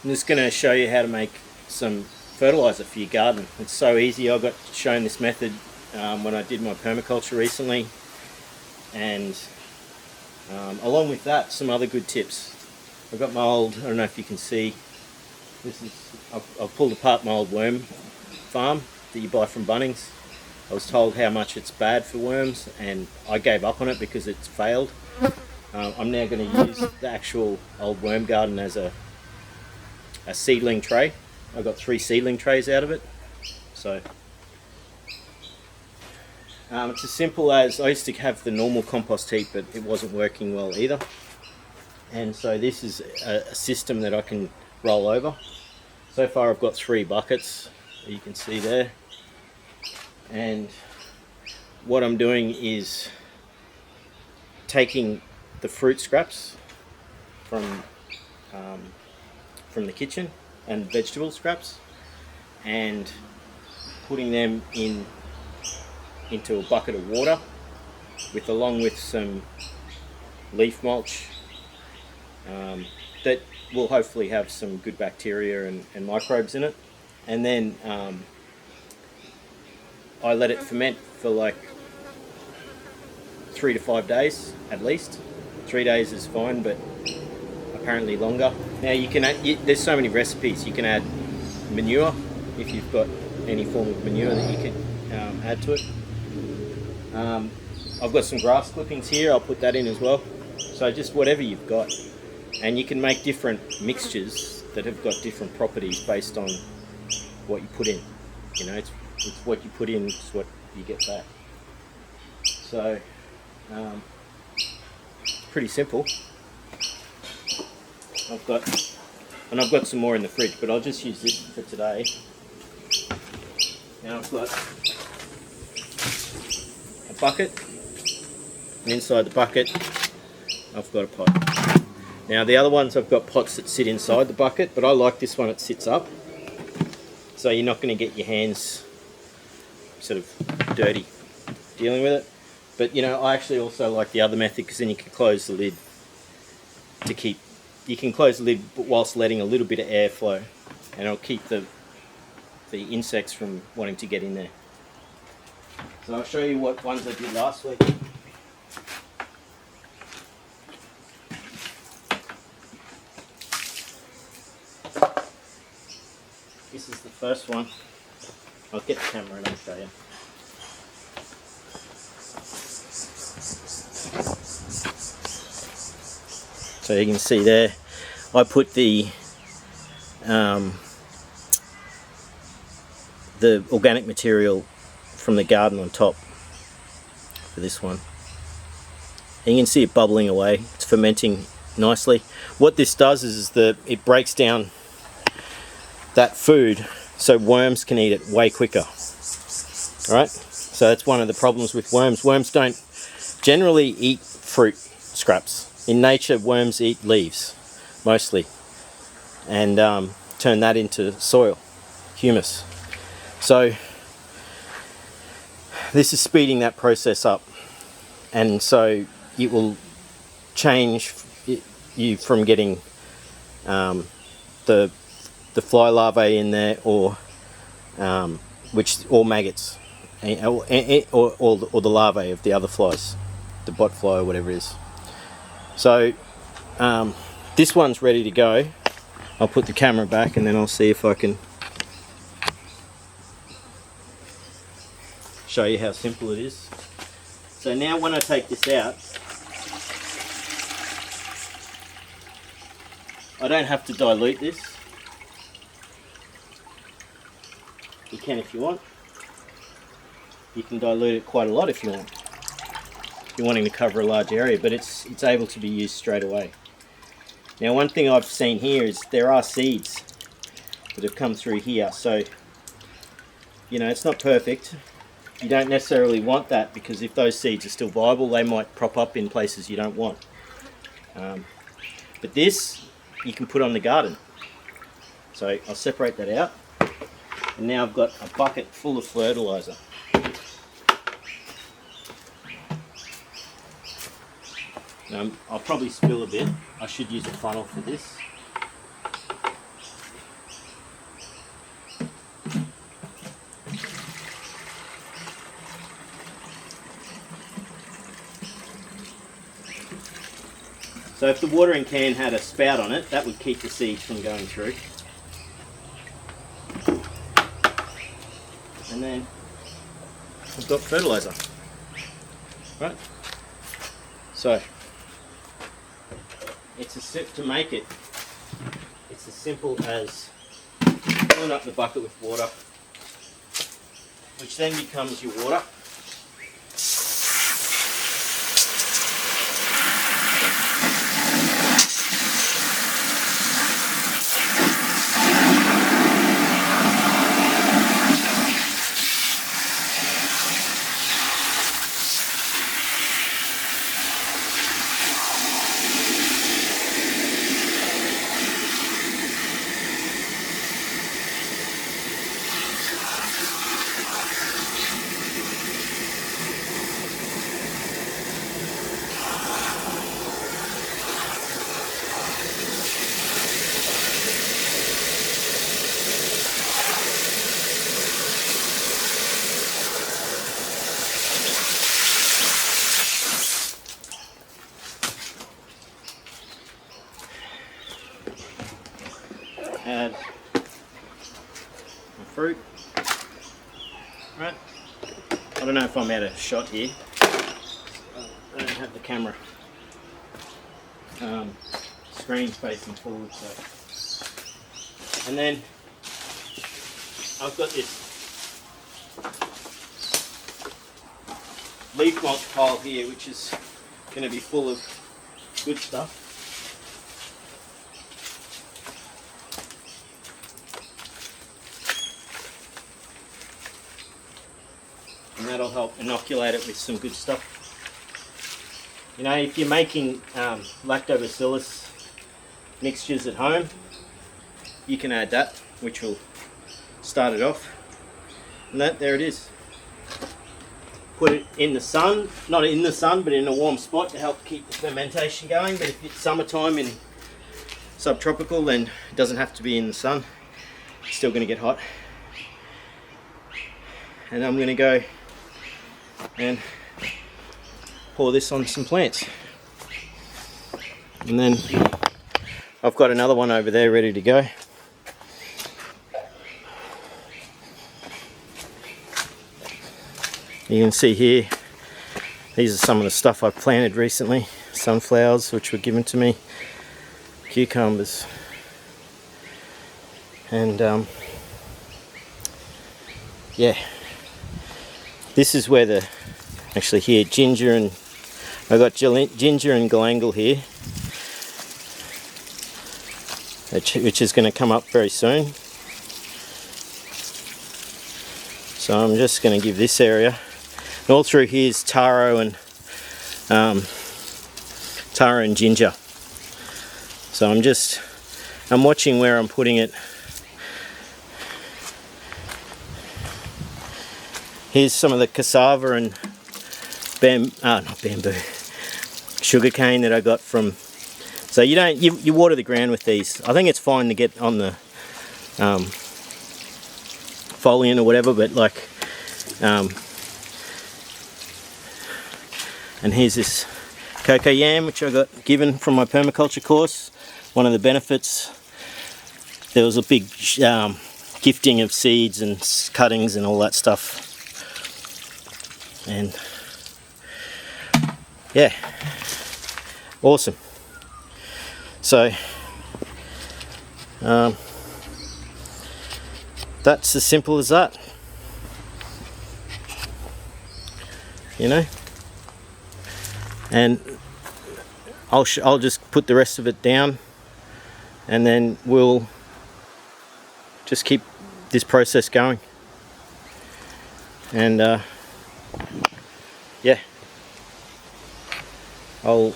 I'm just going to show you how to make some fertilizer for your garden. It's so easy. I got shown this method when I did my permaculture recently, and along with that, some other good tips. I've got my old, I don't know if you can see, this is, I've pulled apart my old worm farm that you buy from Bunnings. I was told how much it's bad for worms, and I gave up on it because it's failed. I'm now going to use the actual old worm garden as a seedling tray. I got 3 seedling trays out of it. So it's as simple as, I used to have the normal compost heap, but it wasn't working well either. And so this is a system that I can roll over. So far I've got 3 buckets, you can see there. And what I'm doing is taking the fruit scraps from the kitchen and vegetable scraps and putting them into a bucket of water along with some leaf mulch that will hopefully have some good bacteria and microbes in it. And then I let it ferment for like 3 to 5 days at least. 3 days is fine, but apparently longer. Now you can add, there's so many recipes. You can add manure if you've got any form of manure that you can add to it. I've got some grass clippings here, I'll put that in as well. So just whatever you've got. And you can make different mixtures that have got different properties based on what you put in. You know, it's what you put in is what you get back. So it's pretty simple. I've got some more in the fridge, but I'll just use this for today. Now I've got a bucket, and inside the bucket I've got a pot. Now the other ones I've got pots that sit inside the bucket, but I like this one, it sits up. So you're not going to get your hands sort of dirty dealing with it. But you know, I actually also like the other method, because then you can close the lid you can close the lid whilst letting a little bit of air flow, and it'll keep the insects from wanting to get in there. So I'll show you what ones I did last week. This is the first one. I'll get the camera and I'll show you. So you can see there, I put the organic material from the garden on top for this one. And you can see it bubbling away, it's fermenting nicely. What this does is that it breaks down that food so worms can eat it way quicker. Alright, so that's one of the problems with worms. Worms don't generally eat fruit scraps. In nature, worms eat leaves, mostly, and turn that into soil, humus. So this is speeding that process up, and so it will change you from getting the fly larvae in there, or maggots, or the larvae of the other flies, the bot fly or whatever it is. So this one's ready to go. I'll put the camera back and then I'll see if I can show you how simple it is. So now when I take this out, I don't have to dilute this. You can if you want. You can dilute it quite a lot if you want. You're wanting to cover a large area, but it's able to be used straight away. Now one thing I've seen here is there are seeds that have come through here, so you know, it's not perfect. You don't necessarily want that, because if those seeds are still viable, they might prop up in places you don't want. But this you can put on the garden. So I'll separate that out, and now I've got a bucket full of fertilizer. I'll probably spill a bit. I should use a funnel for this. So if the watering can had a spout on it, that would keep the seeds from going through. And then I've got fertilizer, right? So it's to make it, it's as simple as filling up the bucket with water, which then becomes your water. Add my fruit. Right. I don't know if I'm out of shot here. I don't have the camera screen facing forward, so. And then I've got this leaf mulch pile here, which is going to be full of good stuff. And that'll help inoculate it with some good stuff. You know, if you're making lactobacillus mixtures at home, you can add that, which will start it off. And there it is. Put it in the sun, not in the sun, but in a warm spot to help keep the fermentation going. But if it's summertime in subtropical, then it doesn't have to be in the sun. It's still going to get hot. And I'm going to go and pour this on some plants. And then I've got another one over there ready to go. You can see here, these are some of the stuff I've planted recently. Sunflowers, which were given to me, cucumbers, and yeah, this is where the, actually here, ginger, and I've got ginger and galangal here, which is going to come up very soon. So I'm just going to give this area, and all through here is taro and ginger. So I'm watching where I'm putting it. Here's some of the cassava and not bamboo, sugarcane that I got from. So you water the ground with these. I think it's fine to get on the foliant or whatever, but like, and here's this cocoa yam which I got given from my permaculture course. One of the benefits, there was a big gifting of seeds and cuttings and all that stuff. And yeah, awesome. So that's as simple as that, you know. And I'll just put the rest of it down, and then we'll just keep this process going. And yeah, I'll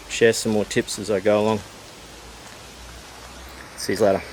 share some more tips as I go along. See you later.